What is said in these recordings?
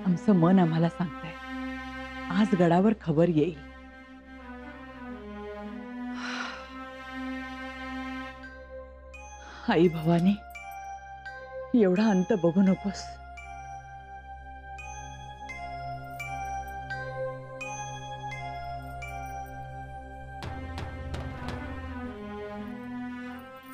आमचं मन आम्हाला सांगतंय आज गडावर खबर येईल. आई भवानी, एवढा अंत बघू नकोस.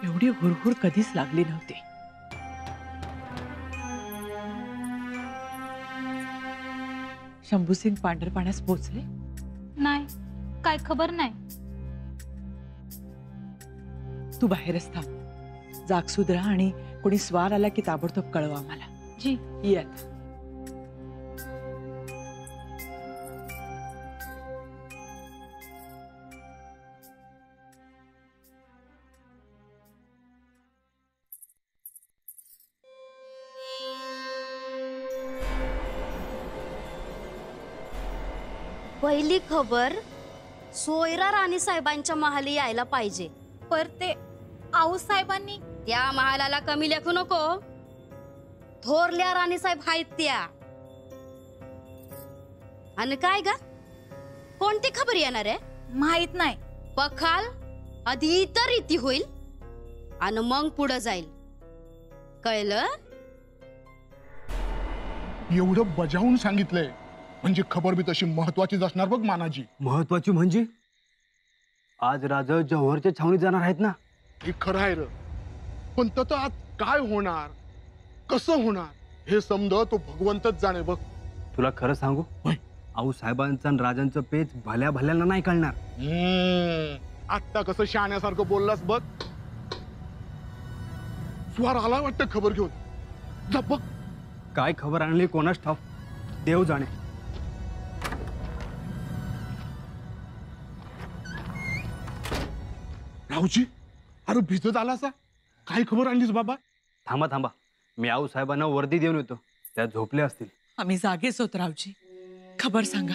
एवढी हुरहुर कधीच लागली नव्हती. शंभूसिंग पांढरपाण्यास पोचले नाही, काय खबर नाही. तू बाहेरच थांब. जागसूद्रा आणि कोणी स्वार आला की ताबडतोब कळवा आम्हाला. जी. ये आता. पहिली खबर सोयरा राणी साहेबांच्या महाली यायला पाहिजे. पर ते आऊस साहेबांनी त्या महालाला कमी लेखू नको. थोरल्या राणी साहेब आहेत त्या. आणि काय ग, कोणती खबर येणार आहे माहित नाही. बखाल आधी इतर रीती होईल आणि मग पुढे जाईल. कळलं? एवढं बजावून सांगितलंय म्हणजे खबर बी तशी महत्वाचीच असणार बघ मानाजी. महत्वाची म्हणजे आज राजा जव्हरच्या छावणीत जाणार आहेत ना. हे खरं आहे र, पण तत आज काय होणार, कसं होणार हे समज तो भगवंतच जाणे बघ. तुला खरं सांगू, आऊ साहेबांचं आणि राजांचं पेच भल्या भल्याला नाही कळणार. आत्ता कसं शहाण्यासारखं बोललास बघ. स्वार आला वाटतं खबर घेऊन. जा बघ. काय खबर आणली कोणास ठाव, देव जाणे. रावजी, अरे भिजत आलासा, काय खबर आणलीस बाबा? थांबा थांबा, मी आऊ साहेबांना वर्दी देऊन येतो. त्या झोपले असतील. आम्ही जागेच होत रावजी. खबर सांगा.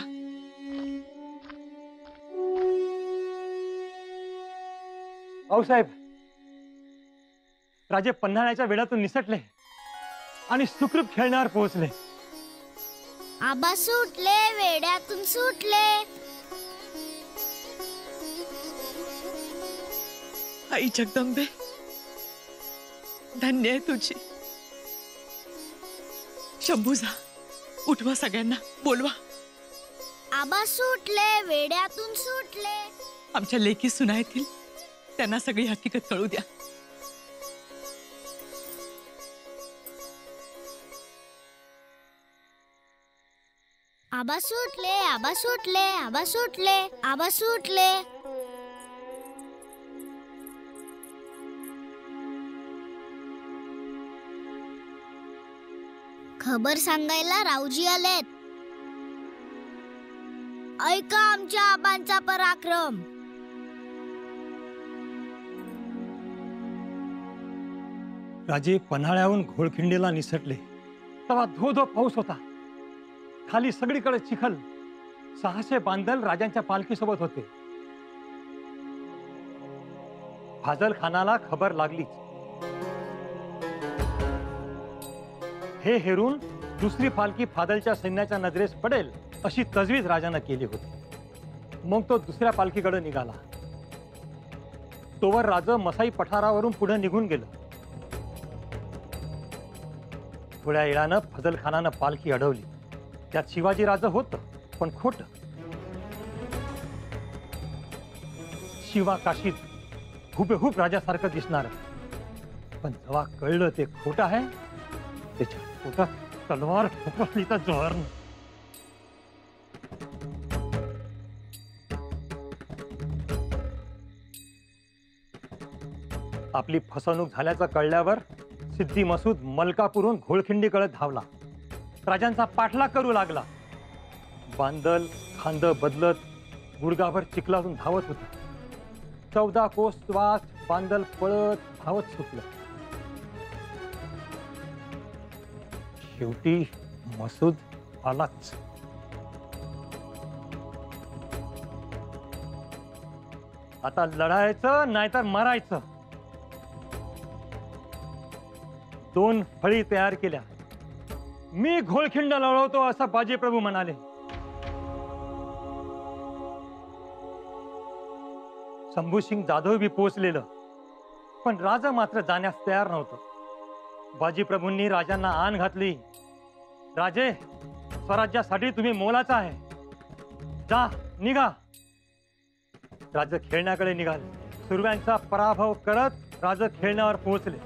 आऊ साहेब, राजे पन्हाळ्याच्या वेळातून निसटले आणि सुखरूप खेळण्यावर पोहोचले. आबा सुटले, वेड्यातून सुटले. आई जगदंबे, धन्य आहे तुझी. शंभू जा, उठवा सगळ्यांना, बोलवा. आबा सुटले, वेड्यातून सुटले. आमच्या लेकी सुना येतील, त्यांना सगळी हकीकत कळू द्या. आबा सुटले, आबा सुटले, आबा सुटले, आबा सुटले. खबर सांगायला रावजी आलेत. ऐका आमच्या आबांचा पराक्रम. राजे पन्हाळ्याहून घोळखिंडीला निसटले तेव्हा धो धो पाऊस होता. खाली सगळीकडे चिखल. 600 बांधल राजांच्या पालखीसोबत होते. फाजल खानाला खबर लागलीच. हे हेरून दुसरी पालखी फादलच्या सैन्याच्या नजरेस पडेल अशी तजवीज राजानं केली होती. मग तो दुसऱ्या पालखीकडे निघाला. तोवर राजा मसाई पठारावरून पुढे निघून गेलं. थोड्या वेळानं फजल खानानं पालखी अडवली. त्यात शिवाजी राजा होतं, पण खोट. शिवा काशीत हुबेहूब राजासारखं दिसणार, पण जेव्हा कळलं ते खोटं आहे, त्याच्या पोटात तलवार खुपसली तर जहर. आपली फसवणूक झाल्याचं कळल्यावर सिद्धी मसूद मलकापूरहून घोळखिंडीकडे धावला. राजांचा पाठलाग करू लागला. बांदल खांद बदलत गुडगाभर चिखलातून धावत होता. 14 कोस वास बांदल पळत धावत सुटलं. शेवटी मसूद आलाच. आता लढायचं नाहीतर मरायचं. 2 फळी तयार केल्या. मी घोळखिंड लढवतो असं बाजीप्रभू म्हणाले. शंभूसिंग जाधव बी पोचलेलं, पण राजा मात्र जाण्यास तयार नव्हतं. बाजीप्रभूंनी राजांना आण घातली. राजे, स्वराज्यासाठी तुम्ही मोलाचा आहे, जा निघा. राजा खेळण्याकडे निघाले. सुरव्यांचा पराभव करत राजा खेळण्यावर पोहोचले.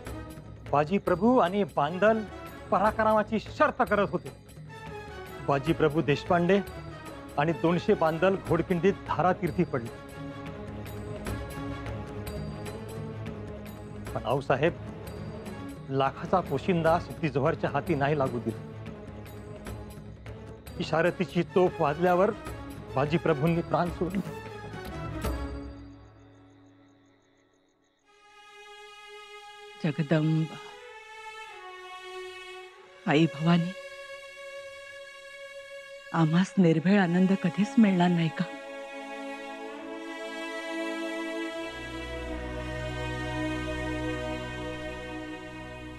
बाजीप्रभू आणि बांदल पराक्रमाची शर्त करत होते. बाजीप्रभू देशपांडे आणि 200 बांदल घोडखिंडीत धारातीर्थी पडले. पण आऊसाहेब लाखाचा पोशिंदा सिद्धी जोहरच्या हाती नाही लागू दिला. इशारतीची तोफ वाजल्यावर बाजीप्रभूंनी प्राण सोडले. जगदंब आई भवानी, आम्हास निर्भय आनंद कधीच मिळणार नाही का?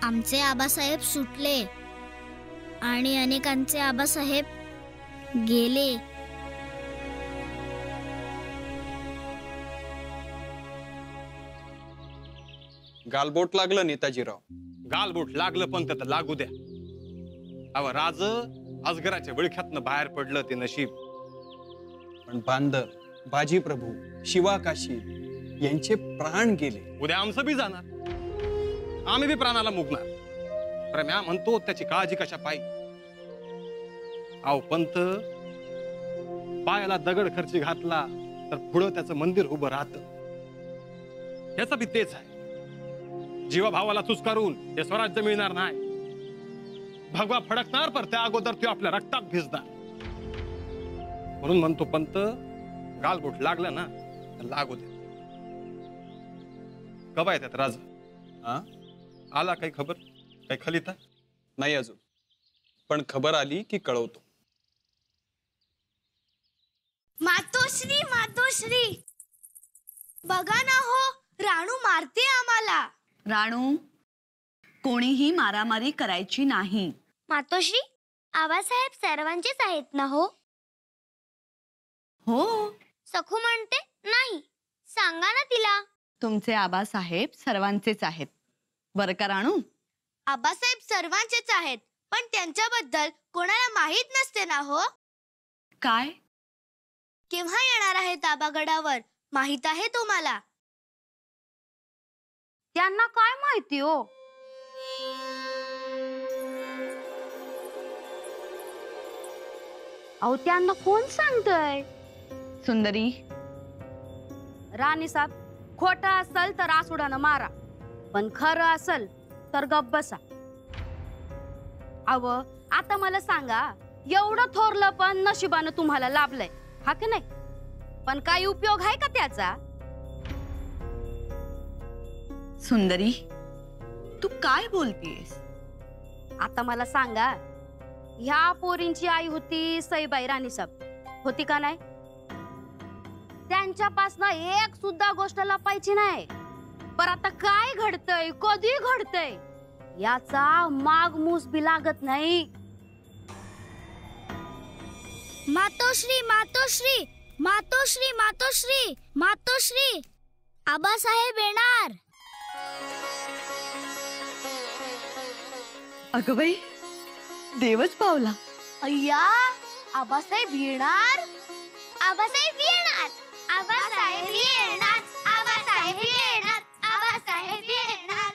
आमचे आबासाहेब सुटले आणि अनेकांचे आबासाहेब गेले. गालबोट लागलं नेताजीराव. गालबोट लागलं पण तर लागू द्या. अव राज अजगराच्या विळख्यातनं बाहेर पडलं ते नशीब. पण बांदर, बाजीप्रभू, शिवाकाशी यांचे प्राण गेले. उद्या आमचं बी जाणार, आम्ही बी प्राणाला मुकणार. पण म्या म्हणतो त्याची काळजी कशा पाहिजे. अहो पंत, पायाला दगड खर्ची घातला तर पुढं त्याचं मंदिर उभं राहतं. याचं बी तेच आहे. जीवा भावाला चुचकारून हे स्वराज्य मिळणार नाही. भगवा फडकणार पर त्या अगोदर तो आपल्या रक्तात भिजणार. म्हणून म्हणतो पंत, गालबोट लागलं ना तर लागू दे. कवा येतात राजा? आला काही खबर, काही खलिता? नाही अजून, पण खबर आली की कळवतो. मातोश्री, मातोश्री, बघा ना हो, राणू मारते आम्हाला. राणू, कोणीही मारामारी करायची नाही. मातोश्री, आबासाहेब सर्वांचेच आहेत ना हो? हो, सखू म्हणते नाही. सांगा ना तिला. तुमचे आबासाहेब सर्वांचेच आहेत, बरं का राणू? आबासाहेब सर्वांचेच आहेत, पण त्यांच्याबद्दल कोणाला माहित नसते ना हो? काय? केव्हा येणार आहेत आबागडावर माहित आहे तुम्हाला? त्यांना काय माहिती हो? अहो त्यांना कोण सांगतय? सुंदरी, राणी साहेब, खोटं असल तर आसुडानं मारा, पण खरं असल तर गप्प बसा. अव आता मला सांगा, एवढं थोरलं पण नशिबानं तुम्हाला लाभलंय, हा की नाही? पण काही उपयोग आहे का त्याचा? सुंदरी, तू काय बोलतीयस? आता मला सांगा, ह्या पोरींची आई होती सईबाई राणीसाहेब, होती का नाही? त्यांच्यापासून एक सुद्धा गोष्ट लपायची नाही. पण आता काय घडतंय, कधी घडतंय, याचा मागमूस बी लागत नाही. मातोश्री, मातोश्री, मातोश्री, मातोश्री, मातोश्री, आबासाहेब येणार. अगं बाई, देवच पावला. अय्या, आबासाहेब येणार. आबासाहेब येणार. आबासाहेब येणार. आबासाहेब येणार. आबासाहेब येणार.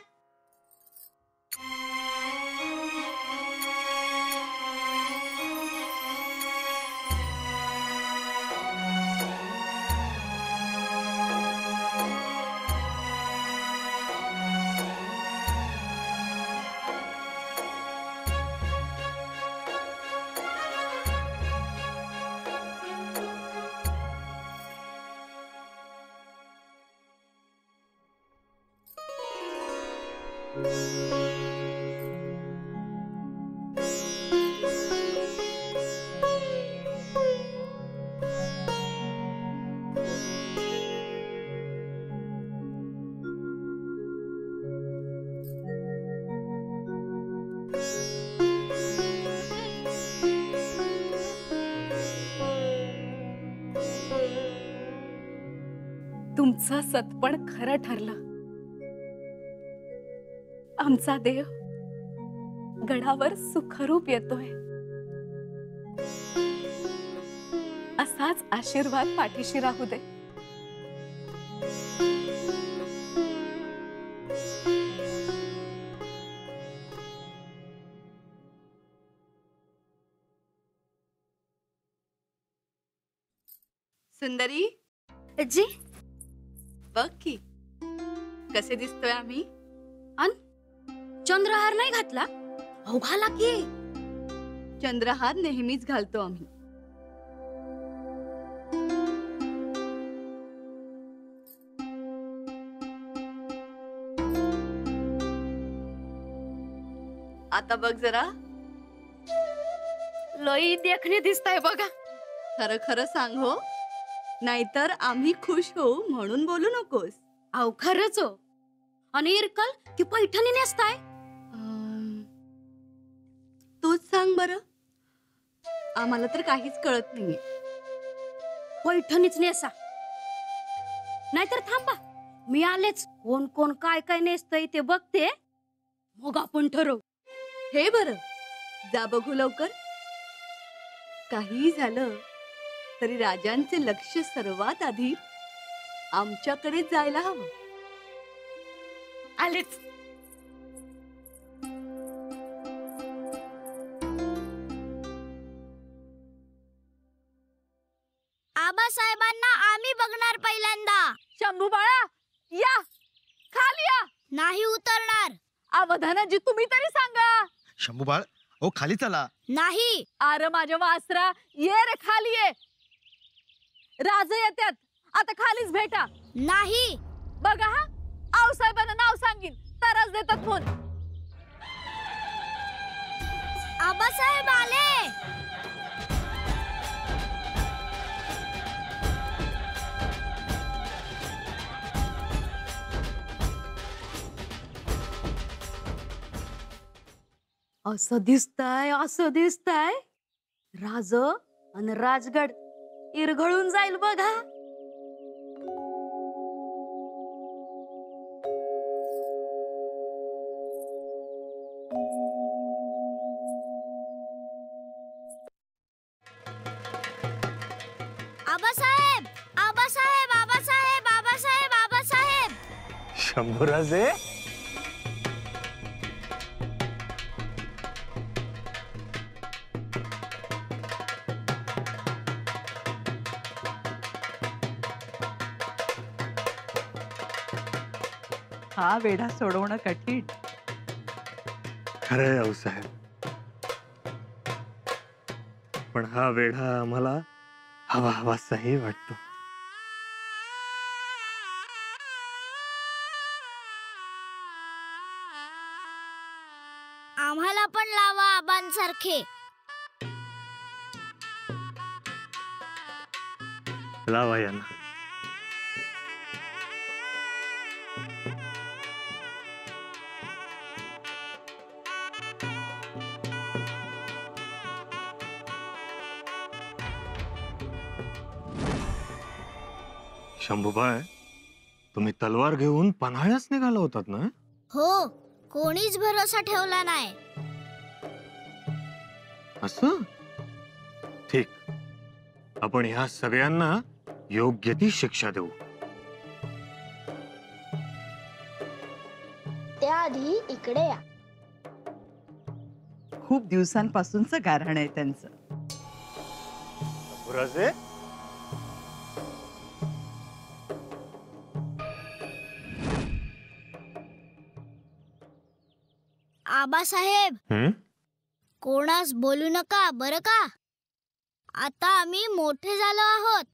तुमचं सतपण खरं ठरलं. आमचा देव गडावर सुखरूप येतोय. असाच आशीर्वाद पाठीशी राहू दे. सुंदरी जी बघ की कसे दिसतोय आम्ही. चंद्रहार नाही घातला? हो घाला की. चंद्रहार नेहमीच घालतो आम्ही. आता बघ जरा. लई देखणे दिसताय बघा. खरं खरं सांग हो, नाहीतर आम्ही खुश होऊ म्हणून बोलू नकोस. अहो खरंच हो. आणि इरकल की पैठणी नेसताय? तूच सांग बरं. आम्हाला तर काहीच कळत नाहीये. पैठणीच नेसा. नाहीतर थांबा, मी आलेच. कोण कोण काय काय नेसतय ते बघते, मग आपण ठरवू. हे बरं, जा बघू लवकर. काही झालं तरी राजांचे लक्ष सर्वात आधी आमच्याकडे जायला हवं. आलेच. आबासाहेबांना आम्ही बघणार पहिल्यांदा. शंभू बाळा या, खाली या. नाही उतरणार. अवधानाजी तुम्ही तरी सांगा. शंभू बाळ ओ खाली चला. नाही. अरे माझ्या वासरा, ये रे खाली ये. राजे येतात, आता खालीच भेटा. नाही. बघा हा, आऊसाहेबांना नाव सांगीन तरच देतात फोन. आबासाहेब आले. असं दिसतंय राज आणि राजगड इरघळून जाईल बघा. आबासाहेब, आबासाहेब, आबासाहेब, आबासाहेब, आबासाहेब. शंभूराजे, हा वेढा सोडवणं कठीण. खरंय आऊसाहेब, पण हा वेढा आम्हाला हवा हवासाही वाटतो. आम्हाला पण लावा आबांसारखे. लावा यांना. शंभूबाई, तुम्ही तलवार घेऊन पन्हाळ्यास निघाला होतात ना? हो, कोणीच भरोसा ठेवला नाही. असं? ठीक, आपण ह्या सगळ्यांना योग्य ती शिक्षा देऊ. त्याआधी इकडे या. खूप दिवसांपासूनच गाऱ्हाण आहे त्यांचं. राजे, आबासाहेब, कोणास बोलू नका बरं का. आता आम्ही मोठे झालो आहोत.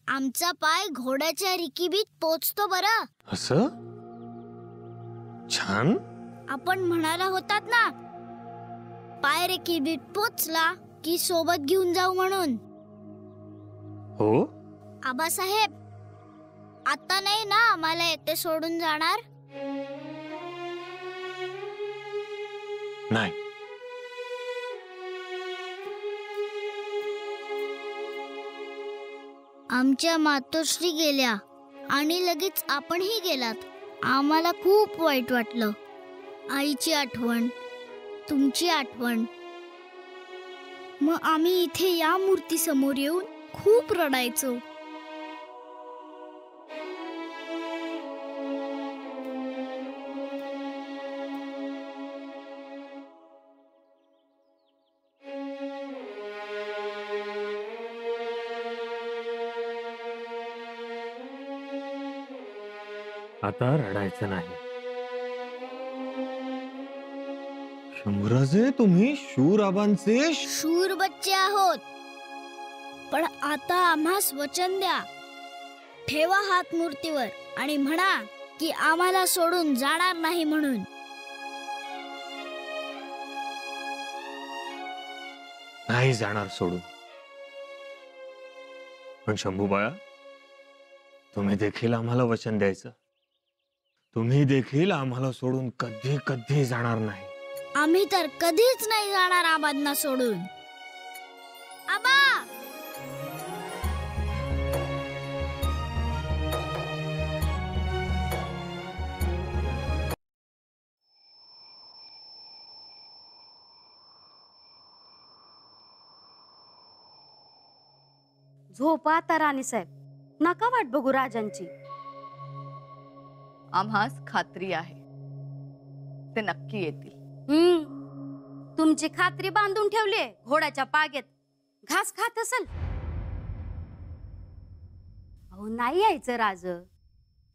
आमचा पाय घोड्याच्या रिकिबीत पोचतो बरं. असं? छान. आपण म्हणाला होतात ना, पाय रिकिबीत पोचला की सोबत घेऊन जाऊ म्हणून. हो आबासाहेब, आता नाही ना आम्हाला एकटे सोडून जाणार? नाही. आमच्या मातोश्री गेल्या, आणि लगेच आपणही गेलात. आम्हाला खूप वाईट वाटलं. आईची आठवण, तुमची आठवण. मग आम्ही इथे या मूर्ती समोर येऊन खूप रडायचो. आता रडायचं नाही. शंभूराजे, तुम्ही शूर आबांचे शूर बच्चे आहोत. पण आता आम्हास वचन द्या. ठेवा हात मूर्तीवर आणि म्हणा की आम्हाला सोडून जाणार नाही म्हणून. नाही जाणार सोडून. पण शंभूबाळा, तुम्ही देखील आम्हाला वचन द्यायचं. तुम्ही देखील आम्हाला सोडून कधी कधी जाणार नाही. आम्ही तर कधीच नाही जाणार आबांना सोडून. आबा, झोपा आता राणीसाहेब. नका वाट बघू राजांची. आम्हास खात्री आहे ते नक्की येतील. तुमची खात्री बांधून ठेवली घोड्याच्या पागेत. घास खात असल. अहो नाही यायचं राज.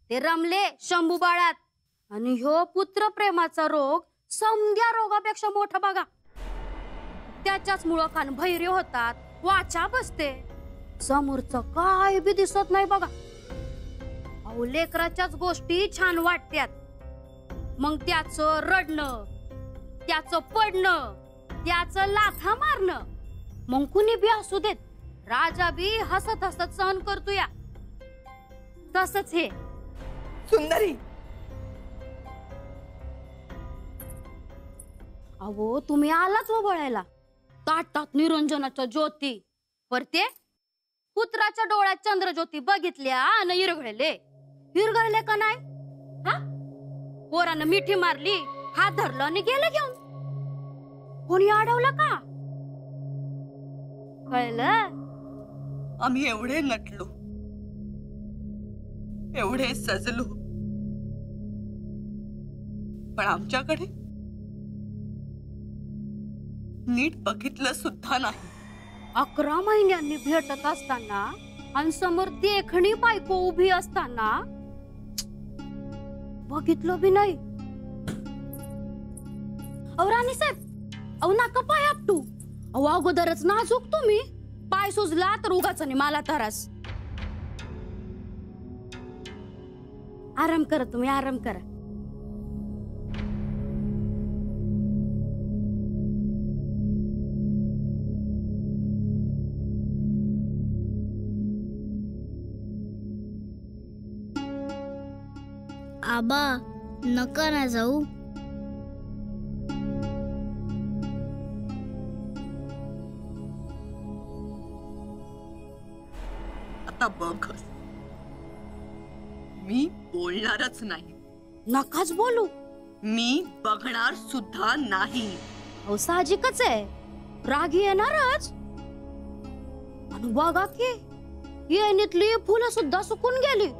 ते रमले शंभू बाळात. आणि ह्यो पुत्र प्रेमाचा रोग समध्या रोगापेक्षा मोठा बघा. त्याच्याच मुळे कान भैर्य होतात, वाचा बसते, समोरचं काय बी दिसत नाही बघा. अहो लेकराच्याच गोष्टी छान वाटत्यात. मग त्याचं रडणं, त्याचं पडणं, त्याचं लाथा मारणं, मग कुणी बी असू देत, राजा बी हसत हसत सहन करतो या. तसंच हे. सुंदरी, अहो तुम्ही आलाच ओबळायला. ताटात निरंजनाच्या ज्योती. परते पुत्राच्या डोळ्यात चंद्रज्योती बघितल्या आणि इरघळले. इरघळले का नाही? हा, पोरानं मिठी मारली, हात धरलं आणि गेलं घेऊन. कोणी अडवलं का? कळलं? आम्ही एवढे नटलो, एवढे सजलो, पण आमच्याकडे नीट बघितलं सुद्धा नाही. 11 महिन्यांनी भेटत असताना आणि समोर देखणी बायको उभी असताना बघितलं बी नाही. अहो राणीसाहेब, अहो नका पाय आपटू. अहो अगोदरच नाजूक तुम्ही. पाय सुजला तर उगाच नाही मला त्रास. आराम करा तुम्ही, आराम करा. आबा नका ना जाऊ. आता बघ, मी बोलणारच नाही. नकाच बोलू. मी बघणार सुद्धा नाही. अहो साहजिकच आहे, रागी येणारच. आणि बघा की येणीतली फुलं सुद्धा सुकून गेली.